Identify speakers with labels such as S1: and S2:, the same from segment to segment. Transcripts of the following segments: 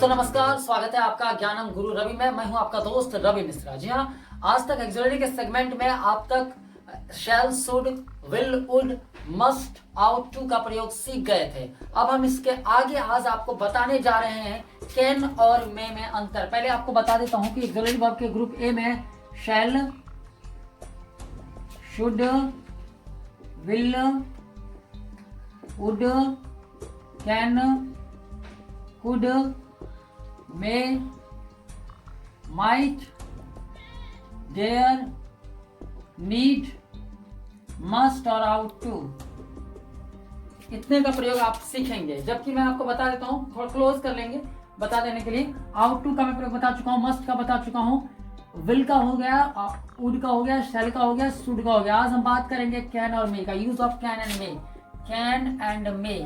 S1: दोस्तों नमस्कार, स्वागत है आपका ज्ञानम गुरु रवि में। मैं हूं आपका दोस्त रवि मिश्रा। जी हाँ, आज तक एक्सोलरी के सेगमेंट में आप तक shall, should, will, would, must, ought to का प्रयोग सीख गए थे। अब हम इसके आगे आज आपको बताने जा रहे हैं कैन और मे में अंतर। पहले आपको बता देता हूं कि एक्सोलरी वर्ब के ग्रुप ए में shall, should, will, would, can, could, may, might, dare, need, must और आउट टू, इतने का प्रयोग आप सीखेंगे। जबकि मैं आपको बता देता हूं, थोड़ा क्लोज कर लेंगे बता देने के लिए। आउट टू का मैं प्रयोग बता चुका हूं, मस्ट का बता चुका हूं, विल का हो गया, वुड का हो गया, शैल का हो गया, शुड का हो गया। आज हम बात करेंगे कैन और मे का। Use of can and may. Can and may,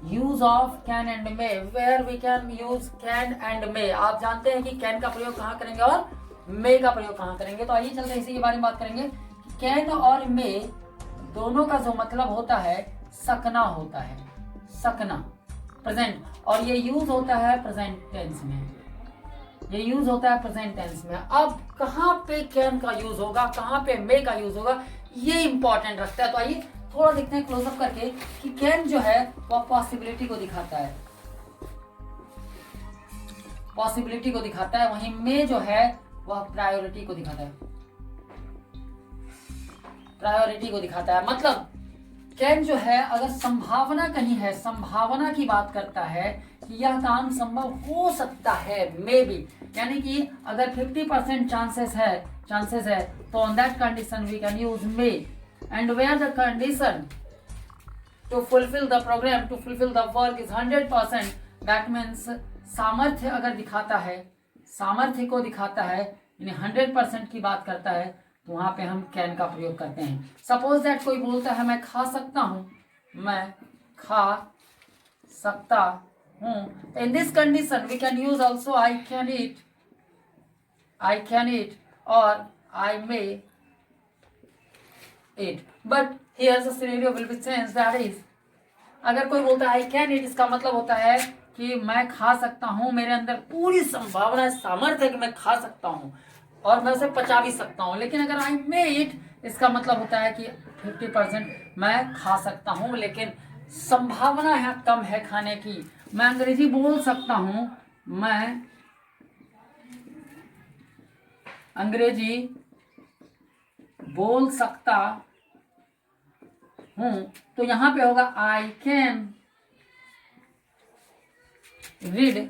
S1: use of can and may, where we can use can and may. आप जानते हैं कि कैन का प्रयोग कहाँ करेंगे और मे का प्रयोग कहाँ करेंगे। तो आइए चलते हैं इसी के बारे में बात करेंगे। कैन और मे दोनों का जो मतलब होता है सकना होता है, सकना, प्रेजेंट। और ये यूज होता है प्रेजेंट टेंस में, ये यूज होता है प्रेजेंट टेंस में। अब कहाँ पे कैन का यूज होगा, कहाँ पे मे का यूज होगा, ये इंपॉर्टेंट रखता है। तो आइए थोड़ा देखते हैं क्लोजअप करके कि कैन जो है वह पॉसिबिलिटी को दिखाता है, पॉसिबिलिटी को दिखाता है, वहीं मे जो है वह प्रायोरिटी को दिखाता है, प्रायोरिटी को दिखाता है। मतलब कैन जो है अगर संभावना कहीं है, संभावना की बात करता है कि यह काम संभव हो सकता है, मे बी, यानी कि अगर 50% चांसेस है तो on that condition we can use may. And where the condition to fulfill the program, to fulfill the work is 100%, that means सामर्थ्य अगर दिखाता है, सामर्थ्य को दिखाता है, यानी 100% की बात करता है, तो वहां पे हम कैन का प्रयोग करते हैं। सपोज दैट कोई बोलता है मैं खा सकता हूं, मैं खा सकता हूं। In this condition we can use also I can eat, I can eat और I may eat. But here the scenario will be changed, that is, अगर कोई बोलता है I can eat, इसका मतलब होता है कि मैं खा सकता हूं, मेरे अंदर पूरी संभावना, सामर्थ्य है कि मैं खा सकता हूं और मैं उसे पचा भी सकता हूं। लेकिन अगर I may eat, इसका मतलब होता है कि 50% मैं खा सकता हूं लेकिन संभावना है कम है खाने की। मैं अंग्रेजी बोल सकता हूं, मैं अंग्रेजी बोल सकता हूं, तो यहां पे होगा I can read,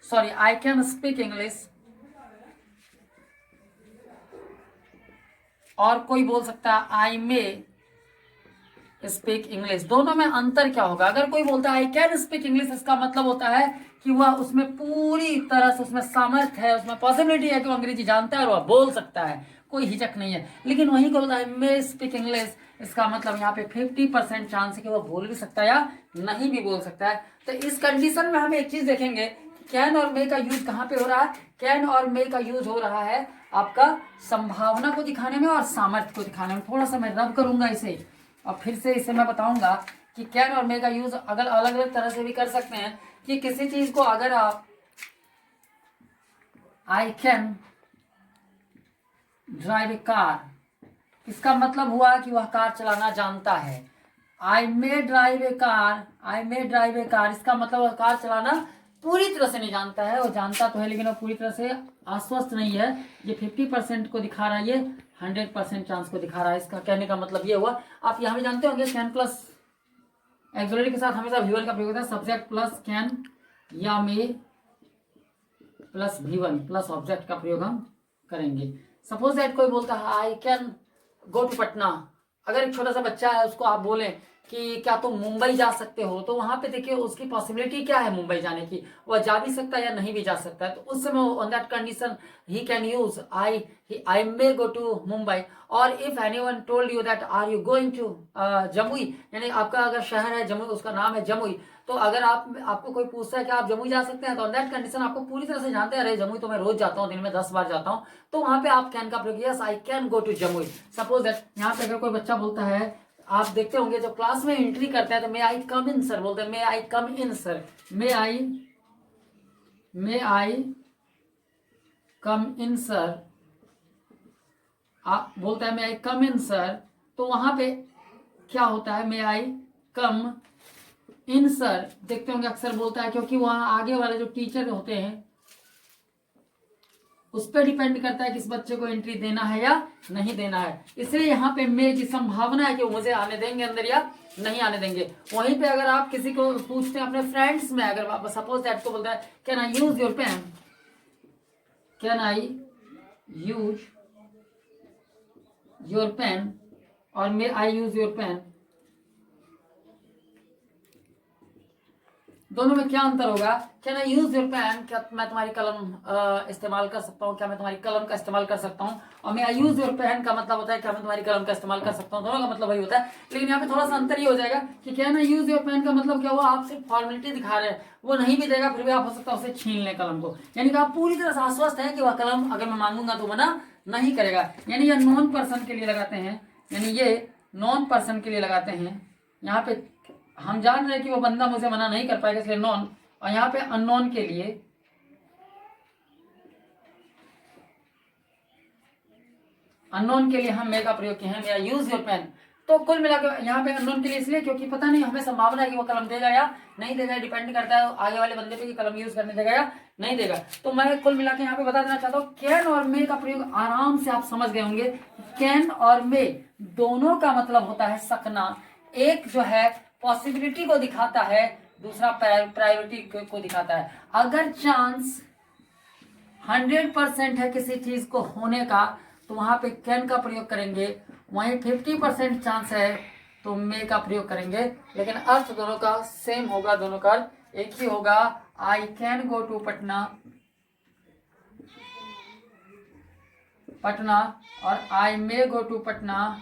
S1: sorry I can speak English. और कोई बोल सकता है आई मे स्पीक इंग्लिश। दोनों में अंतर क्या होगा? अगर कोई बोलता है आई कैन स्पीक इंग्लिश, इसका मतलब होता है कि वह उसमें पूरी तरह से उसमें सामर्थ्य है, उसमें पॉसिबिलिटी है कि वो अंग्रेजी जानता है और वह बोल सकता है, कोई हिचक नहीं है। लेकिन वही को बोलता है मे स्पीक इंग्लिश, इसका मतलब यहाँ पे 50% चांस है कि वो बोल भी सकता है या नहीं भी बोल सकता है। तो इस कंडीशन में हम एक चीज देखेंगे, कैन और मे का यूज कहाँ पे हो रहा है। कैन और मे का यूज हो रहा है आपका संभावना को दिखाने में और सामर्थ्य को दिखाने में। थोड़ा सा मैं रब करूंगा इसे और फिर से इसे मैं बताऊंगा कि कैन और मे का यूज अगर अलग अलग तरह से भी कर सकते हैं। कि किसी चीज को अगर आप I can drive A car, इसका मतलब हुआ कि वह कार चलाना जानता है। I may drive A car, I may drive A car, इसका मतलब वह कार चलाना पूरी तरह से नहीं जानता है, वो जानता तो है लेकिन वो पूरी तरह से आश्वस्त नहीं है। ये 50% को दिखा रहा है, ये 100% चांस को दिखा रहा है। इसका कहने का मतलब ये हुआ। आप यहाँ भी जानते होंगे कैन प्लस एक्सोलरी के साथ हमेशा V1 का प्रयोग होता है। सब्जेक्ट प्लस कैन या मे प्लस V1 प्लस ऑब्जेक्ट का प्रयोग हम करेंगे। सपोज दैट कोई बोलता है I can go to Patna. अगर एक छोटा सा बच्चा है उसको आप बोलें कि क्या तुम मुंबई जा सकते हो, तो वहां पे देखिए उसकी पॉसिबिलिटी क्या है मुंबई जाने की, वह जा भी सकता है या नहीं भी जा सकता है। तो उस समय on that condition he can use I may go to Mumbai. और if anyone told you that are you going to Jamui, यानी आपका अगर शहर है जमुई, उसका नाम है जमुई, तो अगर आपको कोई पूछता है कि आप जमुई जा सकते हैं, तो ऑन दैट कंडीशन आपको पूरी तरह से जानते हैं अरे जमुई तो मैं रोज जाता हूँ, दिन में 10 बार जाता हूँ, तो वहां पे आप कैन का प्रयोग, yes I can go to Jamui. Suppose that यहाँ पे अगर कोई बच्चा बोलता है आप देखते होंगे जब क्लास में एंट्री करते हैं तो मे आई कम इन सर बोलते हैं, मे आई कम इन सर, मे आई कम इन सर, आप बोलता है मे आई कम इन सर, तो वहां पे क्या होता है, मे आई कम इन सर, देखते होंगे अक्सर बोलता है, क्योंकि वहां आगे वाले जो टीचर होते हैं उस पर डिपेंड करता है कि इस बच्चे को एंट्री देना है या नहीं देना है। इसलिए यहाँ पे मे की संभावना है कि वो मुझे आने देंगे अंदर या नहीं आने देंगे। वहीं पे अगर आप किसी को पूछते हैं अपने फ्रेंड्स में, अगर सपोज दैट को बोलता है can I use your pen, can I use your pen, और may I use your pen, दोनों में क्या अंतर होगा? Can I use your pen, क्या मैं तुम्हारी कलम इस्तेमाल कर सकता हूँ, क्या मैं तुम्हारी कलम का इस्तेमाल कर सकता हूँ, और मैं आई यूज योर पेन का मतलब होता है क्या मैं तुम्हारी कलम का इस्तेमाल कर सकता हूँ, दोनों का मतलब वही होता है। लेकिन यहाँ पे थोड़ा सा अंतर ये हो जाएगा कि can I use your pen का मतलब क्या हुआ, आप सिर्फ फॉर्मेलिटी दिखा रहे हैं, वो नहीं भी देगा फिर भी आप हो सकता है उसे छीन लें कलम को, यानी कि आप पूरी तरह से आश्वस्त है कि वह कलम अगर मैं मांगूंगा तो मना नहीं करेगा। यानी ये नॉन पर्सन के लिए लगाते हैं, यानी ये नॉन पर्सन के लिए लगाते हैं। यहाँ पे हम जान रहे हैं कि वो बंदा मुझे मना नहीं कर पाएगा, इसलिए नॉन, और यहाँ पे अननोन के लिए, अननोन के लिए हम मे का प्रयोग किए हैं, मे आई यूज योर पेन। तो कुल मिलाकर यहाँ पे अननोन के लिए इसलिए क्योंकि पता नहीं, हमें संभावना है कि वो कलम देगा या नहीं देगा, डिपेंड करता है आगे वाले बंदे पे कि कलम यूज करने देगा या नहीं देगा। तो मैं कुल मिलाकर यहाँ पे बता देना चाहता हूँ कैन और मे का प्रयोग आराम से आप समझ गए होंगे। कैन और मे दोनों का मतलब होता है सकना, एक जो है पॉसिबिलिटी को दिखाता है, दूसरा प्रायोरिटी को दिखाता है। अगर चांस 100% है किसी चीज को होने का तो वहां पे कैन का प्रयोग करेंगे, वहीं 50% चांस है तो मे का प्रयोग करेंगे, लेकिन अर्थ दोनों का सेम होगा, दोनों का एक ही होगा। I can go to Patna, Patna, और I may go to Patna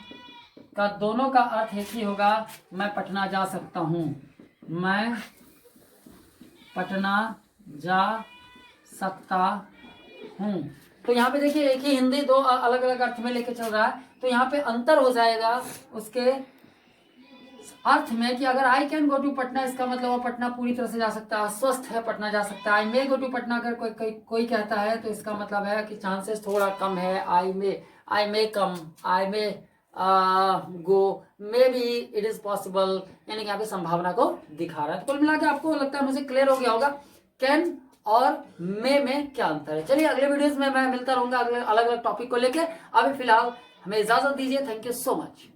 S1: का दोनों का अर्थ एक ही होगा, मैं पटना जा सकता हूं, मैं पटना जा सकता हूं। तो यहाँ पे देखिए एक ही हिंदी दो अलग अलग अर्थ में लेके चल रहा है, तो यहाँ पे अंतर हो जाएगा उसके अर्थ में कि अगर I can go to Patna, इसका मतलब वो पटना पूरी तरह से जा सकता है, स्वस्थ है, पटना जा सकता है। I may go to Patna अगर कोई कहता है तो इसका मतलब है कि चांसेस थोड़ा कम है, I may come, I may go, maybe it is possible, यानी कि यहाँ पे संभावना को दिखा रहा है। तो कुल मिला के आपको लगता है मुझे क्लियर हो गया होगा कैन और मे में क्या अंतर है। चलिए अगले वीडियोस में मैं मिलता रहूंगा अलग अलग टॉपिक को लेके। अभी फिलहाल हमें इजाजत दीजिए। Thank you so much.